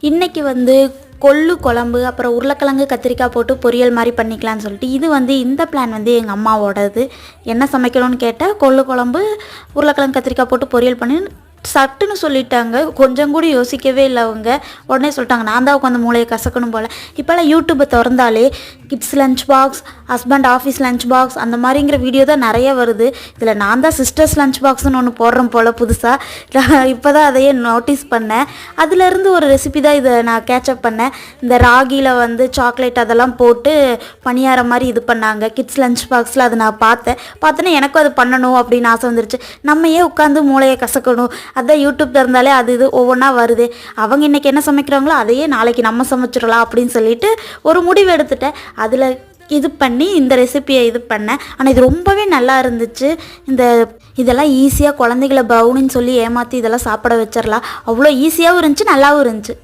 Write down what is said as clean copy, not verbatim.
இன்றைக்கி வந்து கொள்ளு குழம்பு, அப்புறம் உருளைக்கிழங்கு கத்திரிக்காய் போட்டு பொரியல் மாதிரி பண்ணிக்கலான்னு சொல்லிட்டு இந்த பிளான் வந்து எங்கள் அம்மாவோடது. என்ன சமைக்கணும்னு கேட்டால் கொள்ளு குழம்பு, உருளைக்கிழங்கு கத்திரிக்காய் போட்டு பொரியல் பண்ணி சட்டுன்னு சொல்லிட்டாங்க. கொஞ்சம் கூட யோசிக்கவே இல்லை அவங்க. உடனே சொல்லிட்டாங்க. நான் தான் உட்காந்து மூளையை கசக்கணும் போல். இப்போல்லாம் யூடியூப்பை திறந்தாலே kids lunch box, husband office lunch box அந்த மாதிரிங்கிற வீடியோ தான் நிறைய வருது. இதில் நான் தான் சிஸ்டர்ஸ் லஞ்ச் பாக்ஸ்னு ஒன்று போடுறேன் போல் புதுசாக. இப்போ தான் அதையே நோட்டீஸ் பண்ணேன். அதுலேருந்து ஒரு ரெசிபி தான் இதை நான் கேட்சப் பண்ணேன். இந்த ராகியில் வந்து சாக்லேட் அதெல்லாம் போட்டு பணியாரம் மாதிரி இது பண்ணாங்க கிட்ஸ் லஞ்ச் பாக்ஸில். அது நான் பார்த்தேன்னா எனக்கும் அது பண்ணணும் அப்படின்னு ஆசை வந்துருச்சு. நம்ம ஏன் உட்காந்து மூளையை கசக்கணும், அதான் யூடியூப் இருந்தாலே அது இது ஒவ்வொன்றா வருது. அவங்க இன்றைக்கி என்ன சமைக்கிறாங்களோ அதையே நாளைக்கு நம்ம சமைச்சிடலாம் அப்படின்னு சொல்லிட்டு ஒரு முடிவு எடுத்துட்டேன். அதில் இது பண்ணி இந்த ரெசிப்பியை இது பண்ணேன். ஆனால் இது ரொம்பவே நல்லா இருந்துச்சு. இதெல்லாம் ஈஸியாக குழந்தைகளை ப்ரௌனின்னு சொல்லி ஏமாற்றி இதெல்லாம் சாப்பிட வச்சிடலாம். அவ்வளோ ஈஸியாகவும் இருந்துச்சு, நல்லாவும் இருந்துச்சு.